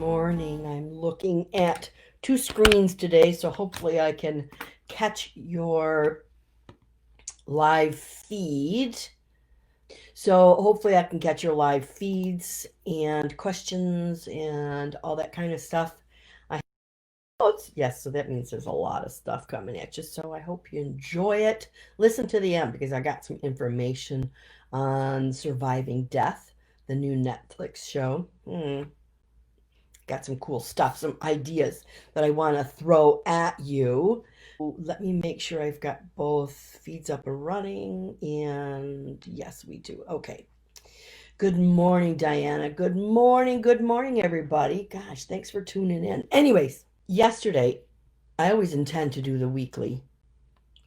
morning. I'm looking at two screens today, so hopefully I can catch your live feed. So hopefully I can catch your live feeds and questions and all that kind of stuff. I yes, so that means there's a lot of stuff coming at you. So I hope you enjoy it. Listen to the end because I got some information on surviving death, the new Netflix show. Got some cool stuff, some ideas that I want to throw at you. Let me make sure I've got both feeds up and running. And yes, we do. Okay. Good morning, Diana. Good morning, everybody. Gosh, thanks for tuning in. Anyways, yesterday, I always intend to do the weekly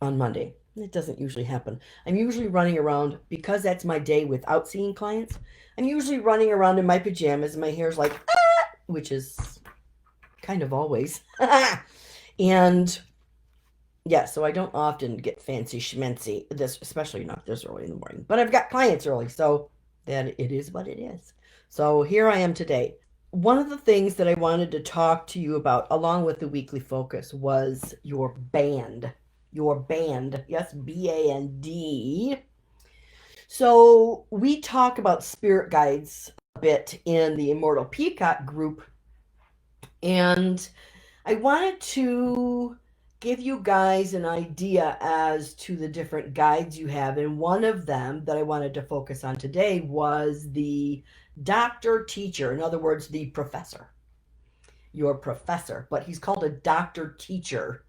on Monday. It doesn't usually happen. I'm usually running around because that's my day without seeing clients. I'm usually running around in my pajamas and my hair's like, which is kind of always. And yeah, so I don't often get fancy schmancy, this especially not this early in the morning. But I've got clients early, so that it is what it is. So here I am today. One of the things that I wanted to talk to you about, along with the weekly focus, was your band. Your band, yes, BAND. So we talk about spirit guides a bit in the Immortal Peacock group, and I wanted to give you guys an idea as to the different guides you have. And one of them that I wanted to focus on today was the doctor teacher. In other words, the professor. Your professor, but he's called a doctor teacher.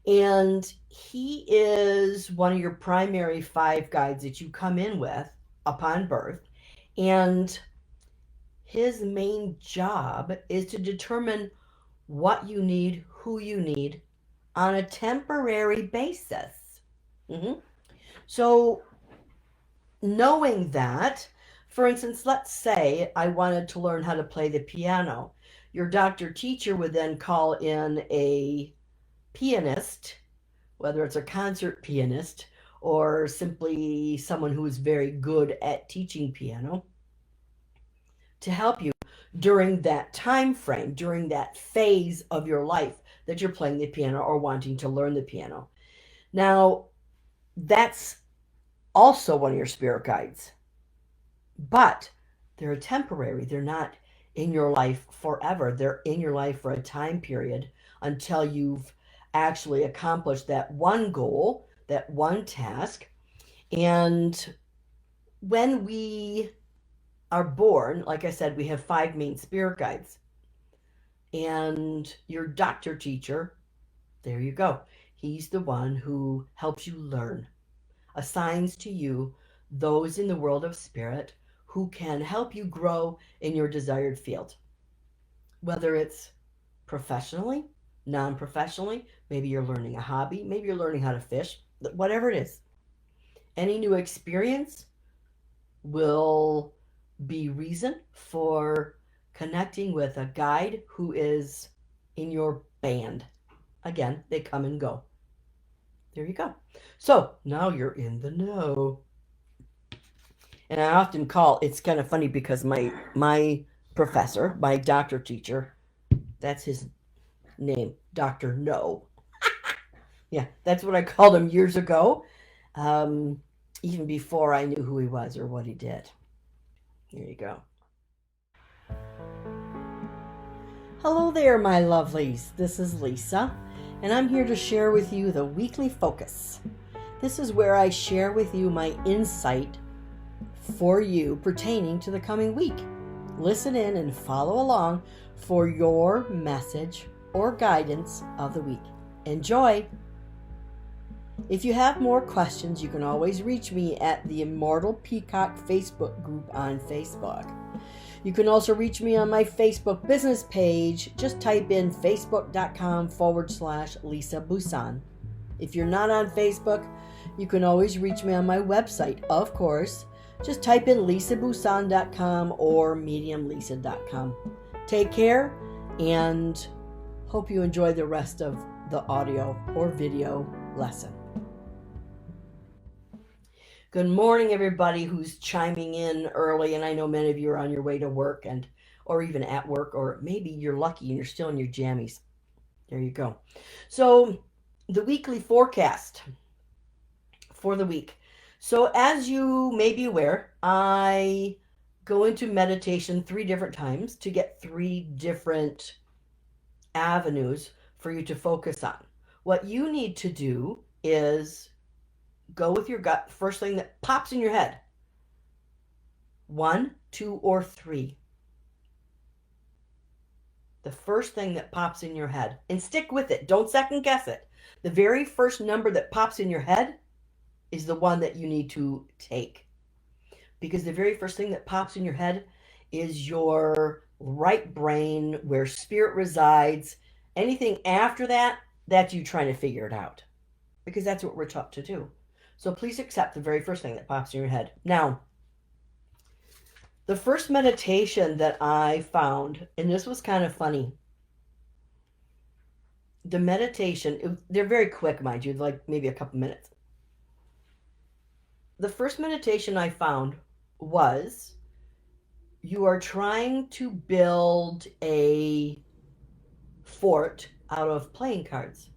And he is one of your primary five guides that you come in with upon birth. And his main job is to determine what you need, who you need, on a temporary basis. Mm-hmm. So, knowing that, for instance, let's say I wanted to learn how to play the piano. Your doctor teacher would then call in a pianist, whether it's a concert pianist or simply someone who is very good at teaching piano, to help you during that time frame, during that phase of your life that you're playing the piano or wanting to learn the piano. Now, that's also one of your spirit guides, but they're temporary. They're not in your life forever. They're in your life for a time period until you've actually accomplished that one goal, that one task. And when we are born, like I said, we have five main spirit guides. And your doctor teacher, there you go. He's the one who helps you learn, assigns to you those in the world of spirit who can help you grow in your desired field. Whether it's professionally, non professionally, maybe you're learning a hobby, maybe you're learning how to fish, whatever it is. Any new experience will be reason for connecting with a guide who is in your band. Again, they come and go. There you go. So now you're in the know. And I often call, it's kind of funny because my professor, my doctor teacher, that's his name, Dr. No. Yeah, that's what I called him years ago, even before I knew who he was or what he did. Here you go. Hello there, my lovelies. This is Lisa, and I'm here to share with you the weekly focus. This is where I share with you my insight for you pertaining to the coming week. Listen in and follow along for your message or guidance of the week. Enjoy! If you have more questions, you can always reach me at the Immortal Peacock Facebook group on Facebook. You can also reach me on my Facebook business page. Just type in facebook.com/Lisa Bousson. If you're not on Facebook, you can always reach me on my website, of course. Just type in lisabousson.com or mediumlisa.com. Take care and hope you enjoy the rest of the audio or video lesson. Good morning, everybody who's chiming in early, and I know many of you are on your way to work and or even at work, or maybe you're lucky and you're still in your jammies. There you go. So, the weekly forecast for the week. So, as you may be aware, I go into meditation 3 different times to get 3 different avenues for you to focus on. What you need to do is go with your gut, first thing that pops in your head. 1, 2, or 3. The first thing that pops in your head. And stick with it. Don't second guess it. The very first number that pops in your head is the one that you need to take. Because the very first thing that pops in your head is your right brain, where spirit resides. Anything after that, that's you trying to figure it out. Because that's what we're taught to do. So please accept the very first thing that pops in your head. Now, the first meditation that I found, and this was kind of funny. The meditation, they're very quick, mind you, like maybe a couple minutes. The first meditation I found was you are trying to build a fort out of playing cards.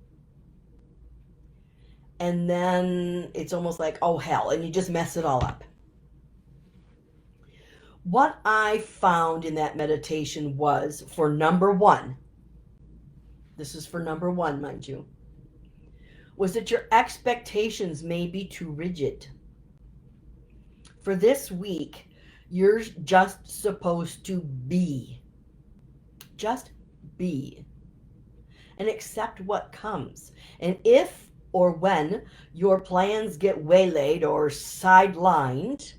And then it's almost like, oh hell, and you just mess it all up. What I found in that meditation was, for number 1, this is for number 1, mind you, was that your expectations may be too rigid. For this week, you're just supposed to be. Just be. And accept what comes. And if or when your plans get waylaid or sidelined,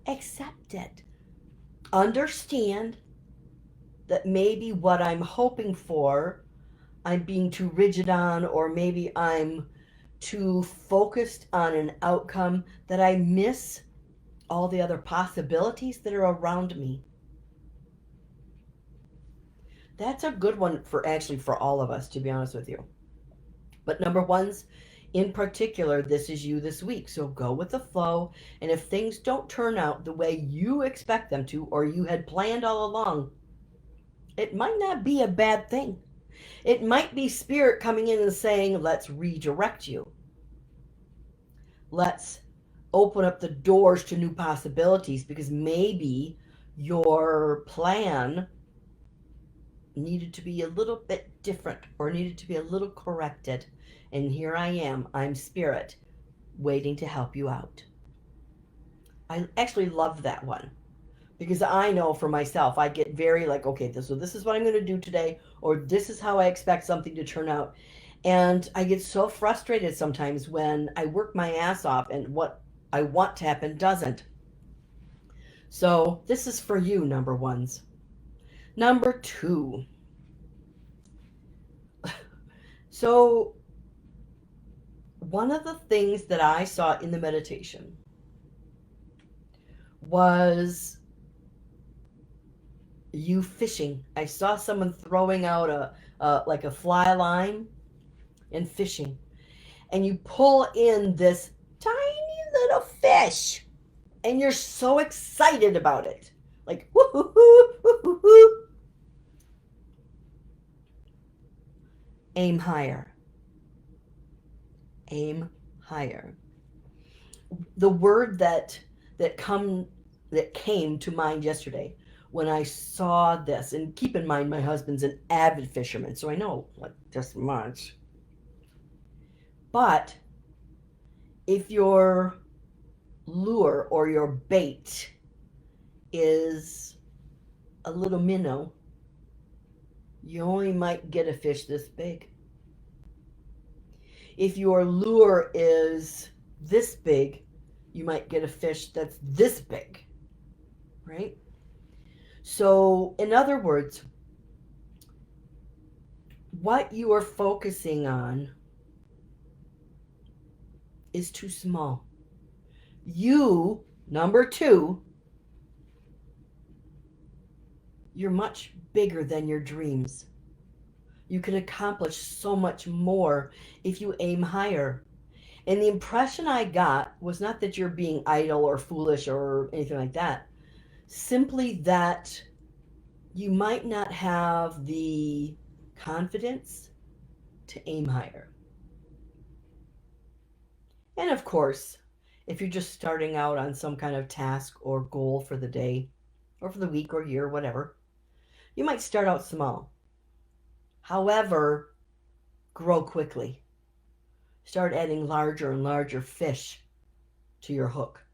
accept it. Understand that maybe what I'm hoping for, I'm being too rigid on, or maybe I'm too focused on an outcome that I miss all the other possibilities that are around me. That's a good one for all of us, to be honest with you. But number 1's in particular, this is you this week. So go with the flow. And if things don't turn out the way you expect them to, or you had planned all along, it might not be a bad thing. It might be spirit coming in and saying, let's redirect you. Let's open up the doors to new possibilities, because maybe your plan needed to be a little bit different or needed to be a little corrected. And here I am, I'm spirit, waiting to help you out. I actually love that one, because I know for myself, I get very like, okay, so this is what I'm going to do today, or this is how I expect something to turn out. And I get so frustrated sometimes when I work my ass off and what I want to happen doesn't. So this is for you, number 1's. Number 2. So one of the things that I saw in the meditation was you fishing. I saw someone throwing out like a fly line and fishing. And you pull in this tiny little fish. And you're so excited about it. Like, woo-hoo-hoo, woo-hoo-hoo. Aim higher. Aim higher. The word that came to mind yesterday when I saw this, and keep in mind my husband's an avid fisherman, so I know like this much. But if your lure or your bait is a little minnow, you only might get a fish this big. If your lure is this big, you might get a fish that's this big, right? So, in other words, what you are focusing on is too small. You, number 2, you're much bigger than your dreams. You can accomplish so much more if you aim higher. And the impression I got was not that you're being idle or foolish or anything like that. Simply that you might not have the confidence to aim higher. And of course, if you're just starting out on some kind of task or goal for the day or for the week or year, whatever, you might start out small. However, grow quickly. Start adding larger and larger fish to your hook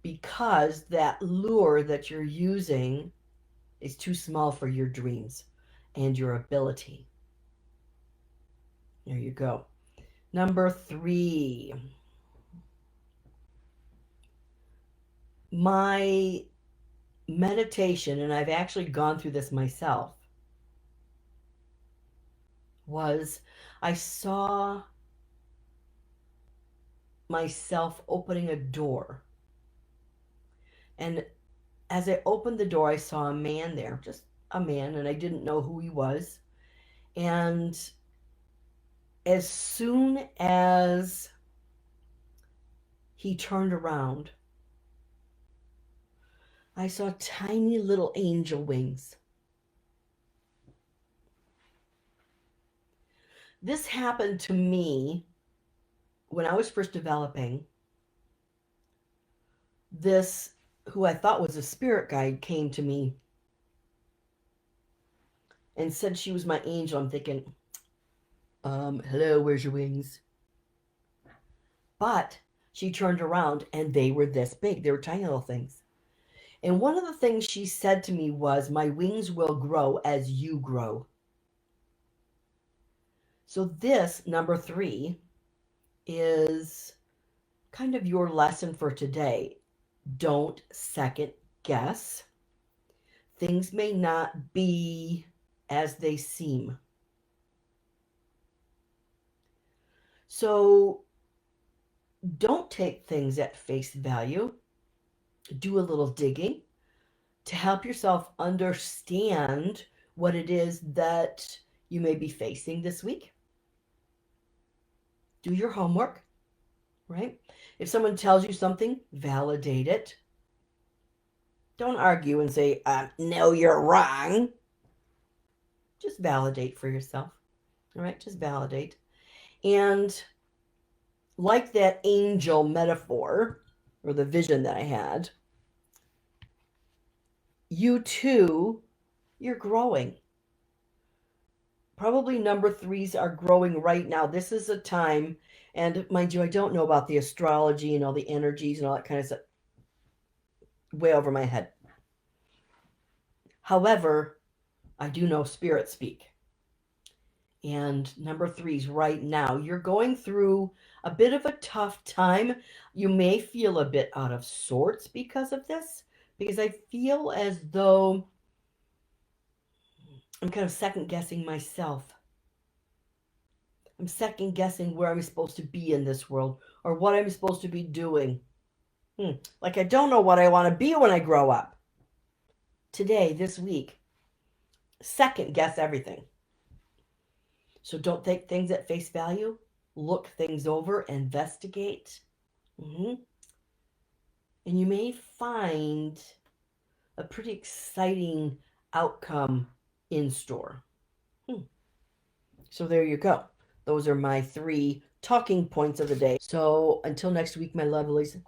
because that lure that you're using is too small for your dreams and your ability. There you go. Number 3, my meditation, and I've actually gone through this myself, was I saw myself opening a door. And as I opened the door, I saw a man there, just a man, and I didn't know who he was. And as soon as he turned around, I saw tiny little angel wings. This happened to me when I was first developing. This, who I thought was a spirit guide, came to me and said she was my angel. I'm thinking, hello, where's your wings? But she turned around and they were this big. They were tiny little things. And one of the things she said to me was, my wings will grow as you grow. So this, number 3, is kind of your lesson for today. Don't second guess. Things may not be as they seem. So don't take things at face value. Do a little digging to help yourself understand what it is that you may be facing this week. Do your homework, right? If someone tells you something, validate it. Don't argue and say, no, you're wrong. Just validate for yourself, all right? Just validate. And like that angel metaphor or the vision that I had, you too, you're growing. Probably number 3s are growing right now. This is a time, and mind you, I don't know about the astrology and all the energies and all that kind of stuff. Way over my head. However, I do know spirit speak. And number 3s right now, you're going through a bit of a tough time. You may feel a bit out of sorts because of this, because I feel as though I'm kind of second guessing myself. I'm second guessing where I'm supposed to be in this world or what I'm supposed to be doing. Like I don't know what I want to be when I grow up. Today, this week, second guess everything. So don't take things at face value. Look things over, investigate. And you may find a pretty exciting outcome in store. So there you go. Those are my 3 talking points of the day. So until next week, my lovelies.